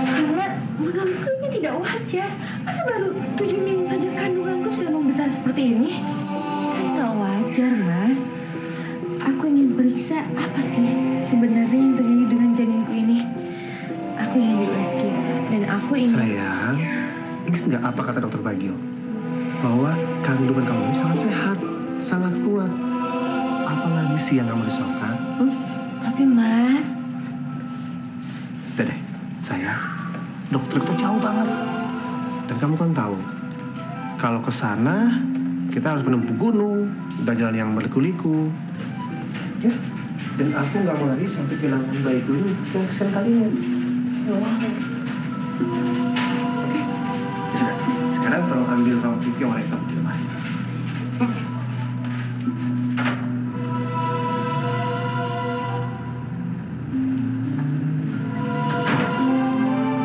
Karena menurutku ini tidak wajar. Masa baru 7 minggu saja kandunganku sudah membesar seperti ini? Kan nggak wajar, Mas. Aku ingin periksa apa sih sebenarnya yang terjadi dengan janinku ini. Aku ingin di USG dan aku ingin... Sayang, ingat nggak apa kata Dokter Bagio? Bahwa kandungan kamu ini sangat sehat, sangat kuat. Apalagi sih yang kamu risaukan? Tapi Mas... Udah deh, sayang. Dokter itu jauh banget. Dan kamu kan tahu, kalau ke sana kita harus menempuh gunung dan jalan yang berliku-liku. Ya, dan aku nggak mau lagi sampai kehilangan bayiku ini yang kesan kalian. Oke, sudah. Sekarang tolong ambil kamu pipi yang warna hitam di lemari.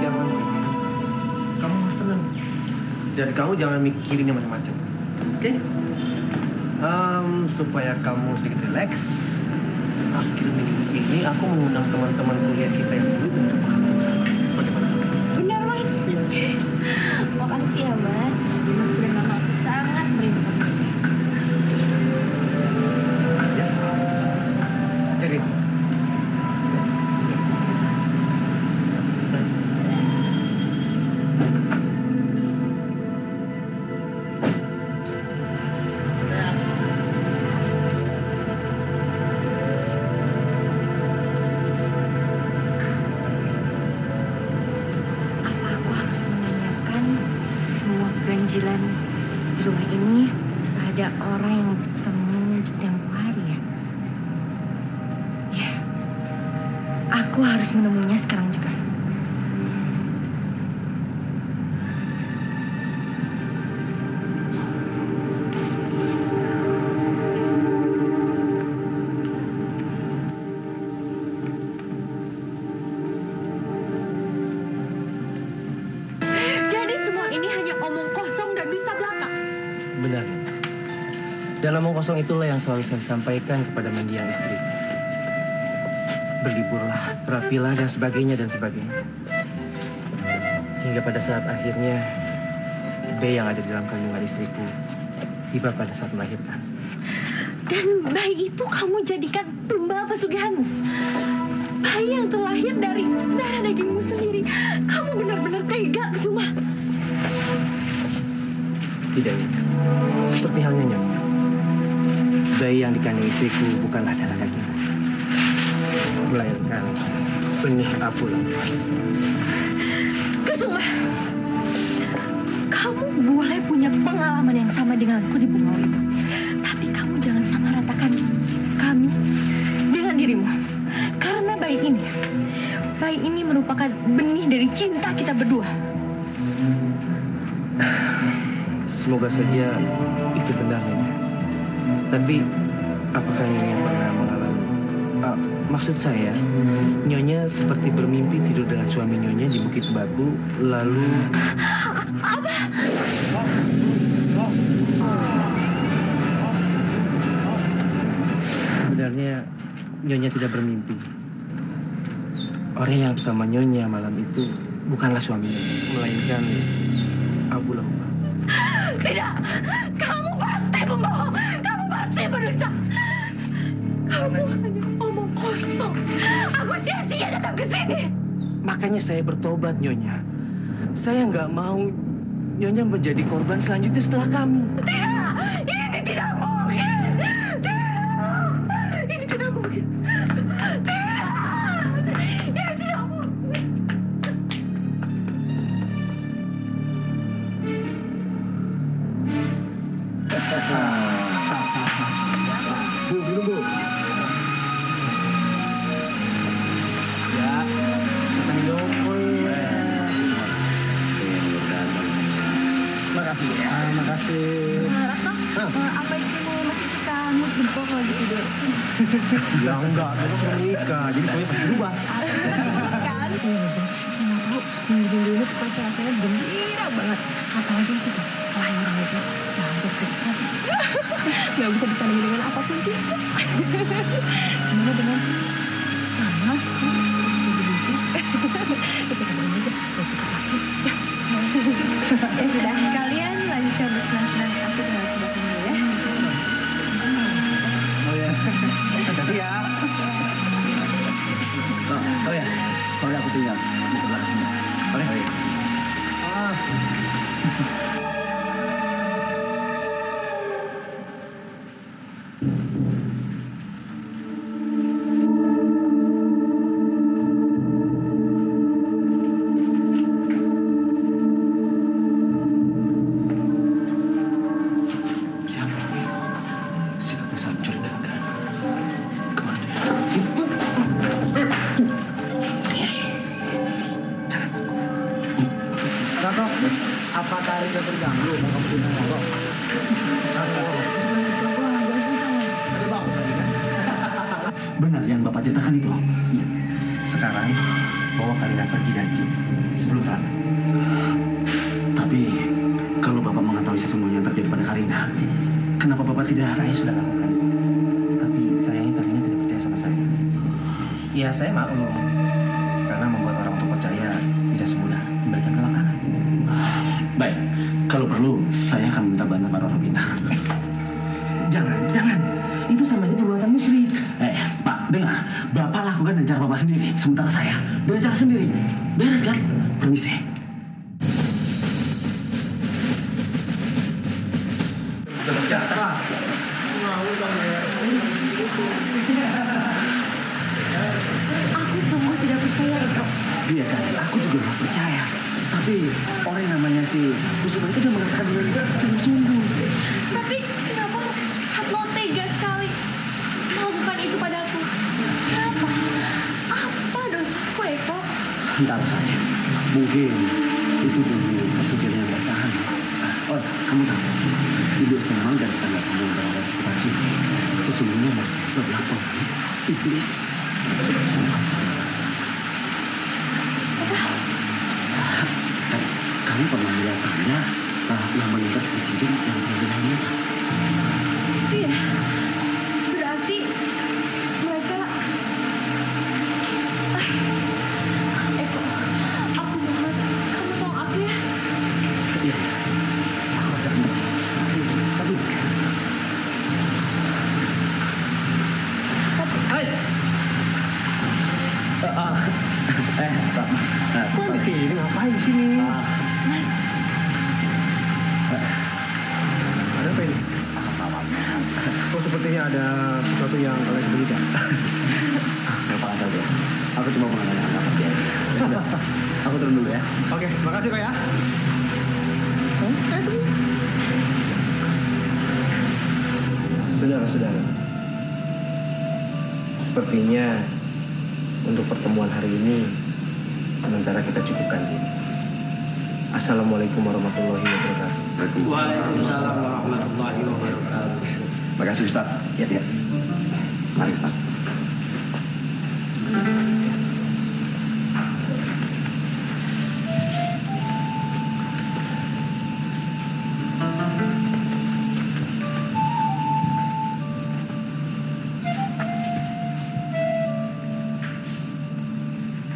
Jangan pikir. Kamu harus tenang. Dan kamu jangan mikirin yang macam-macam. Oke? Supaya kamu sedikit rileks, akhir minggu ini aku mengundang teman-teman kuliah kita yang dulu untuk makan bersama. Bagaimana? Benar, Mas. Makasih ya, Mas. Memang sudah lama aku sangat merindukan. Ya. Jadi. Keganjilan di rumah ini ada orang yang bertemu di tempo hari ya. Ya, aku harus menemuinya sekarang juga. Benar. Dan omong kosong itulah yang selalu saya sampaikan kepada mendiang istri. Berliburlah, terapilah, dan sebagainya, dan sebagainya. Hingga pada saat akhirnya bayi yang ada di dalam kandungan istriku tiba pada saat melahirkan. Dan bayi itu kamu jadikan tumbal pesugihanmu. Bayi yang terlahir dari darah dagingmu sendiri. Kamu benar-benar tega, Kusuma. Tidak, Nyonya. Seperti halnya Nyonya. Bayi yang dikandung istriku bukanlah darah dagingku, melainkan benih apula. Kusuma, kamu boleh punya pengalaman yang sama denganku di Bungau itu. Tapi kamu jangan samaratakan kami dengan dirimu. Karena bayi ini merupakan benih dari cinta kita berdua. Semoga saja itu benar, Nyonya. Tapi apakah Nyonya pernah mengalami... maksud saya, Nyonya seperti bermimpi tidur dengan suami Nyonya di Bukit Batu, lalu... Apa? Sebenarnya Nyonya tidak bermimpi. Orang yang bersama Nyonya malam itu bukanlah suami Nyonya, melainkan Abu Lahuma. Tidak, kamu pasti pembohong. Kamu pasti berdosa. Kamu hanya omong kosong. Aku sia-sia datang ke sini. Makanya saya bertobat, Nyonya. Saya nggak mau Nyonya menjadi korban selanjutnya setelah kami. Tidak, ini tidak mungkin. Tidak, ini tidak mungkin. Tidak, ini tidak mungkin. Bu, minum, Bu. Ya, kita minum. Makasih, Bu. Makasih. Raka, apa istrimu masih suka mood jempol kalau gitu tidur? Ya enggak, kamu sudah menikah, jadi soalnya pasti berubah. Kan? Minggu dulu pasti rasanya gembira banget. Apalagi itu tuh, kelahiran itu. Gak bisa ditandingi dengan apapun juga. Gimana dengan sama? Kita kembali aja, gak cukup lagi. Ya sudah, kalian lanjutkan bersenang-senang. Aku tinggal ke belakang dulu ya. Oh ya, hati-hati ya. Oh ya, soalnya aku tinggal di belakangnya. Boleh? Apa tariknya terganggu? Mau kamu punya ngorok? Benar yang Bapak ceritakan itu? Iya. Sekarang bawa Karina pergi dari sini sebelum terlambat. Tapi kalau Bapak mengetahui sesungguhnya yang terjadi pada Karina, kenapa Bapak tidak? Saya sudah lakukan itu. Tapi sayangnya Karina tidak percaya sama saya. Ya saya maklum. Karena membuat orang untuk percaya tidak semudah memberikan makanan. Baik, kalau perlu saya akan minta bantuan pada orang pintar. Jangan. Itu sama aja perbuatan musyrik. Pak, dengar. Bapak lakukan dengan cara Bapak sendiri. Sementara saya dengan cara sendiri. Beres kan? Permisi. Aku sungguh tidak percaya itu. Iya kan? Aku juga nggak percaya. Tapi orang yang namanya si Kusuma itu udah mengatakan dengan sungguh-sungguh. Tapi kenapa Hatno tega sekali melakukan itu padaku? Kenapa? Apa dosaku, Eko? Entar saja. Mungkin itu demi pesugihan yang bertahan. Oh, kamu tahu? Ibu senang dan tanda kamu berada di sekitar sini. Sesungguhnya beberapa iblis. Kamu pernah melihat tanda yang melintas di cincin yang berbeda-beda? Iya. Berarti mereka... Eko, aku mohon kamu tolong Kok di sini? Ngapain di sini? Mas, Ada apa ini? Oh, sepertinya ada sesuatu yang kalian sembunyikan. Pak saja. Aku cuma mau nanya apa dia. Aku turun dulu ya. Oke, makasih kok ya. Saudara-saudara, sepertinya untuk pertemuan hari ini sementara kita cukupkan dulu. Assalamualaikum warahmatullahi wabarakatuh. Waalaikumsalam warahmatullahi wabarakatuh. Makasih Ustaz. Ya. Mari Ustaz.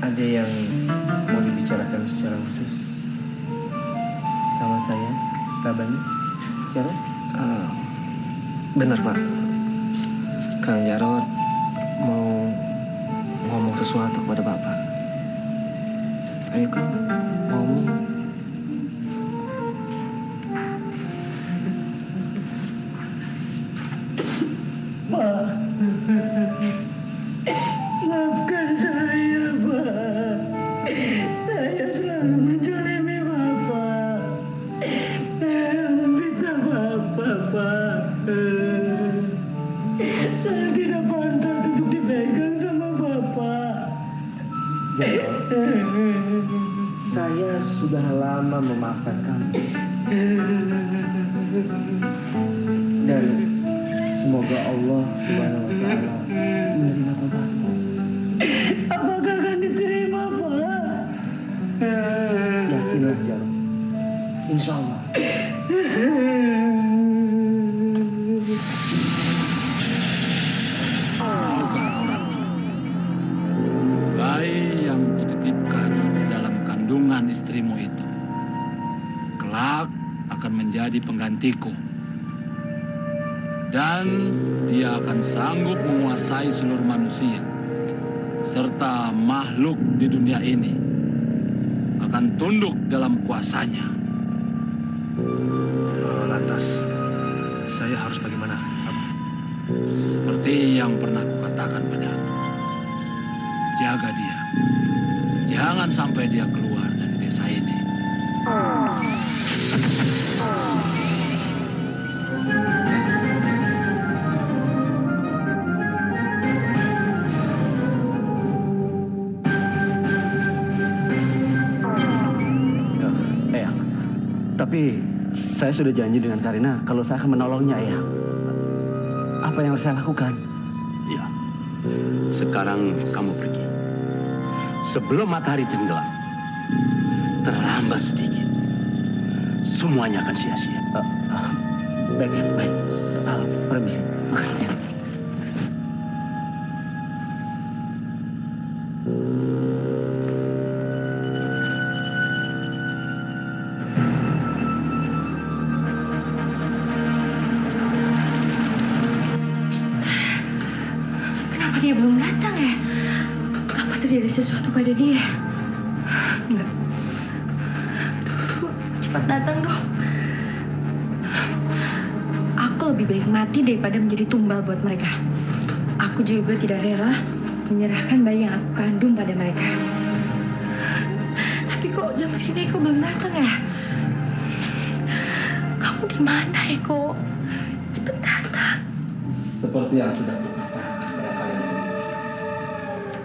Ada yang mau dibicarakan secara khusus sama saya, Rabani? Bicara? Benar Pak. Kang Jarod mau ngomong sesuatu kepada Bapak. Ayo Kang, ngomong. Pak, maafkan saya, Pak. Saya selalu menzalimi Bapak. Memfitnah Bapak, Pak. Saya tidak pantas untuk dipegang sama Bapak. Saya sudah lama memaafkan kamu. Dan semoga Allah Subhanahu wa taala menerima tobatmu. Apakah akan diterima, Pak? Yakinlah Jarod. Insya Allah. Bayi yang kutitipkan dalam kandungan istrimu itu kelak akan menjadi penggantiku. Dan dia akan sanggup menguasai seluruh manusia serta makhluk di dunia ini akan tunduk dalam kuasanya. Lantas, saya harus bagaimana? Seperti yang pernah kukatakan padamu, jaga dia. Jangan sampai dia keluar dari desa ini. Tapi saya sudah janji dengan Karina kalau saya akan menolongnya, Ayah. Apa yang harus saya lakukan? Ya, sekarang kamu pergi. Sebelum matahari tenggelam, terlambat sedikit, semuanya akan sia-sia. Baik. Permisi. Makasih. Dia belum datang ya? Apa terjadi sesuatu pada dia? Enggak. Aduh, cepat datang dong. Aku lebih baik mati daripada menjadi tumbal buat mereka. Aku juga tidak rela menyerahkan bayi yang aku kandung pada mereka. Tapi kok jam segini kok belum datang ya? Kamu di mana Eko? Cepet datang. Seperti yang sudah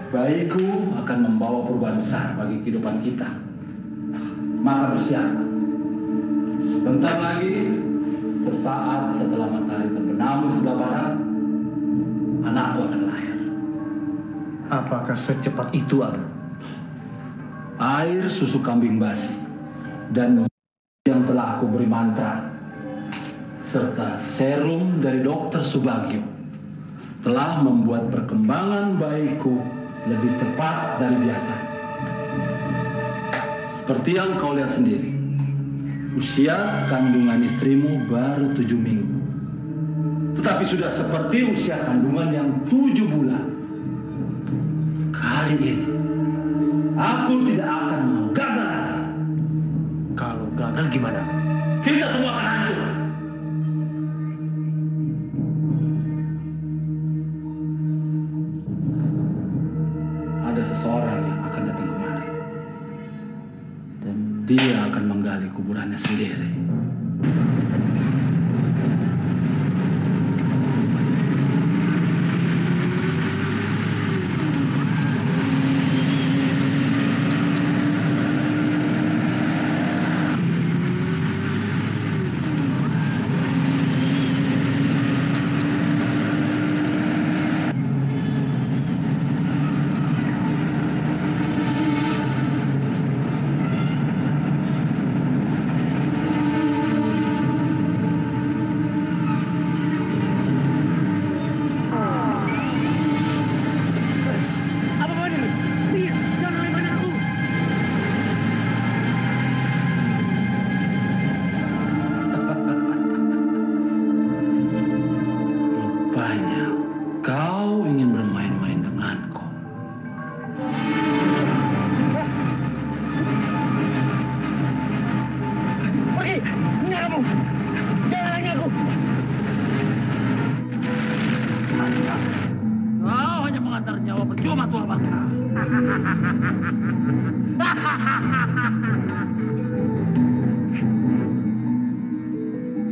bayiku akan membawa perubahan besar bagi kehidupan kita. Maka bersiaplah. Sebentar lagi, sesaat setelah matahari terbenam di sebelah barat, anakku akan lahir. Apakah secepat itu, Abu? Air susu kambing basi dan yang telah aku beri mantra serta serum dari dokter Subagio telah membuat perkembangan bayiku lebih cepat dari biasa. Seperti yang kau lihat sendiri, usia kandungan istrimu baru 7 minggu. Tetapi sudah seperti usia kandungan yang 7 bulan. Kali ini, Aku tidak akan mau gagal lagi. Kalau gagal gimana? Kita semua akan hancur. Ada seseorang yang akan datang kemari. Dan dia akan menggali kuburannya sendiri.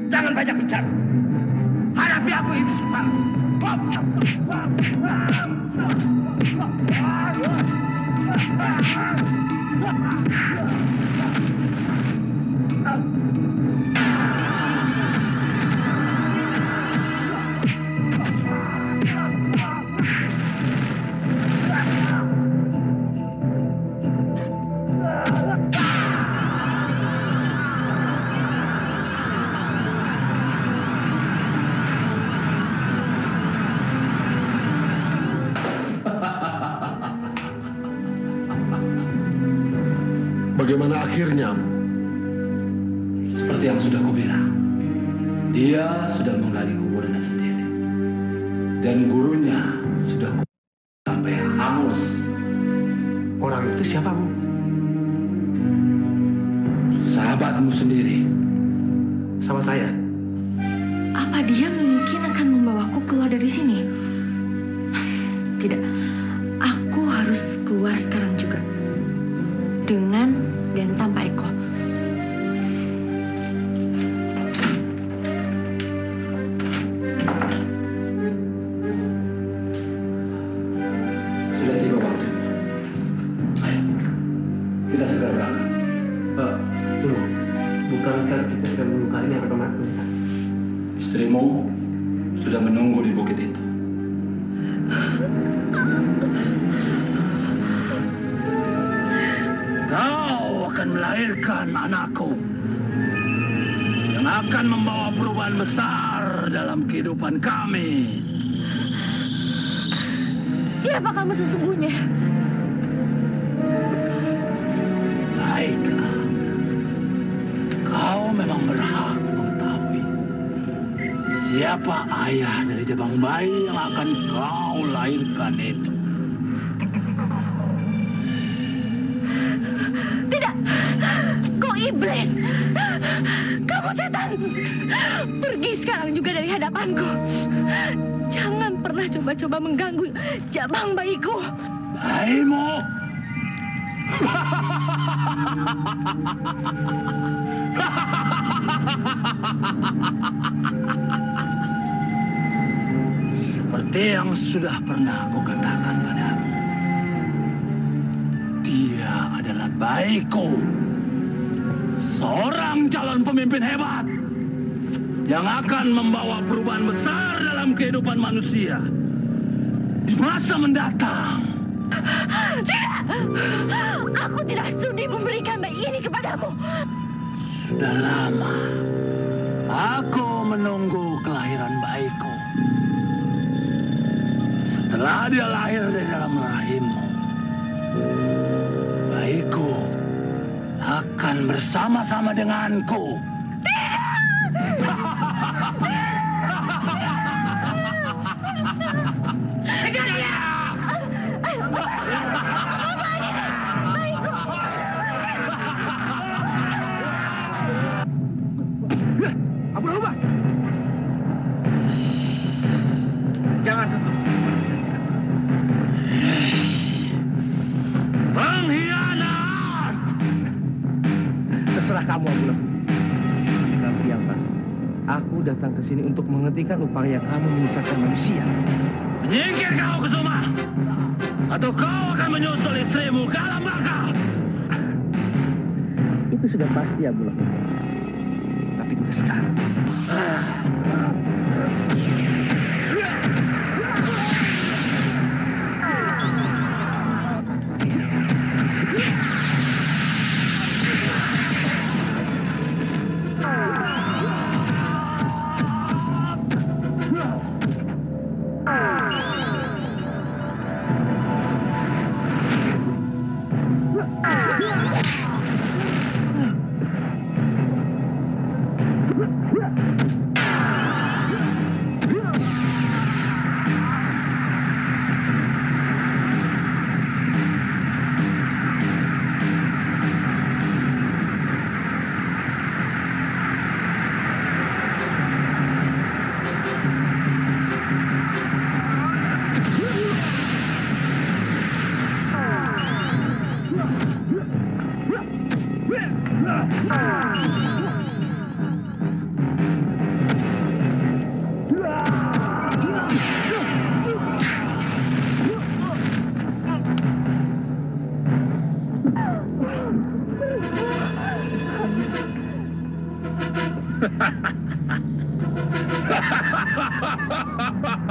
Jangan banyak bicara. Hadapi aku ini sebentar. Bagaimana akhirnya? Seperti yang sudah kubilang, dia sudah menggali kuburannya sendiri. Dan gurunya sudah sampai hangus. Orang itu siapa, Bu? Sahabatmu sendiri. Sama saya? Apa dia mungkin akan membawaku keluar dari sini? Tidak, aku harus keluar sekarang juga. Dengan dan tanpa Eko. Sudah tiba waktunya. Ayo, kita segera berangkat. Tunggu, bukankah kita sedang menukarinya ke tempat kita? Istrimu sudah menunggu di bukit itu. Kau akan melahirkan anakku yang akan membawa perubahan besar dalam kehidupan kami. Siapa kamu sesungguhnya? Baiklah, kau memang berhak mengetahui siapa ayah dari jabang bayi yang akan kau lahirkan itu. Iblis! Kamu setan! Pergi sekarang juga dari hadapanku. Jangan pernah coba-coba mengganggu jabang bayiku. Bayimu? Seperti yang sudah pernah aku katakan padamu, dia adalah bayiku. Seorang calon pemimpin hebat yang akan membawa perubahan besar dalam kehidupan manusia di masa mendatang. Tidak! Aku tidak sudi memberikan bayi ini kepadamu. Sudah lama aku menunggu kelahiran bayiku. Setelah dia lahir dari dalam rahimmu, bayiku akan bersama-sama denganku. kamu, Abu Lahab. Tapi yang pasti, aku datang ke sini untuk menghentikan upaya kamu menyesatkan manusia. Menyingkir kau, Kusuma! Atau kau akan menyusul istrimu ke alam baka! Itu sudah pasti, Abu Lahab. Tapi tidak sekarang.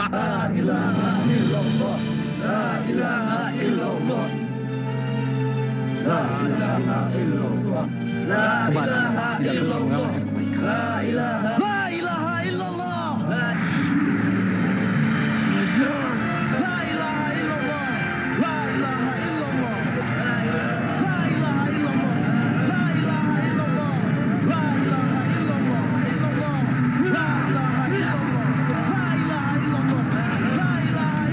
La ilaha illallah. La ilaha illallah. La ilaha illallah. La ilaha illallah. La ilaha illallah. La ilaha illallah. La ilaha illallah. La ilaha illallah. La ilaha illallah. La ilaha illallah. Illallah. La ilaha illallah. La ilaha illallah. La ilaha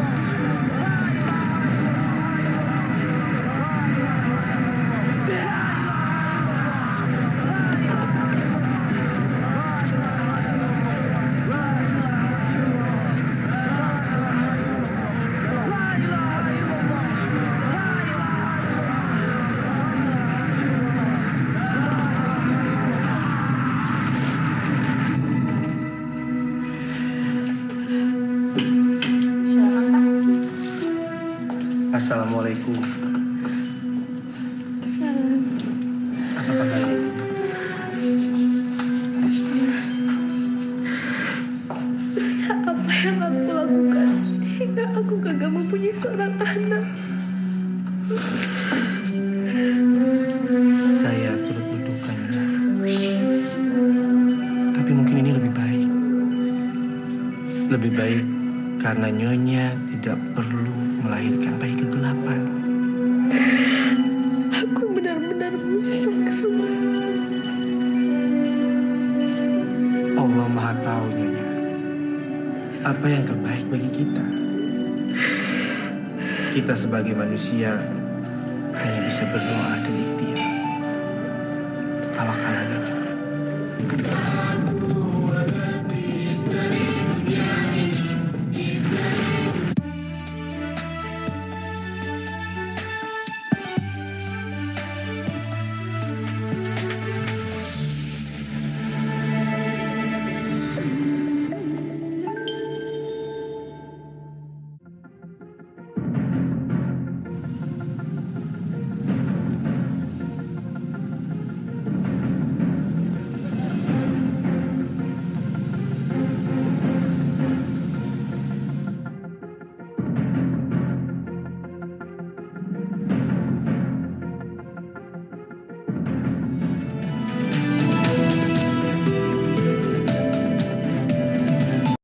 illallah. La ilaha illallah. Assalamualaikum. Salam. Apa kabar? Dosa apa yang aku lakukan hingga aku gagal mempunyai seorang anak? Saya turut berduka, Nyonya. Tapi mungkin ini lebih baik. Lebih baik karena Nyonya tidak perlu melahirkan bayi kegelapan. Aku benar-benar menyesal, Kusuma. Allah Maha Tahu, Nyonya, apa yang terbaik bagi kita. Kita sebagai manusia hanya bisa berdoa dan ikhtiar. Tawakal, Nyonya.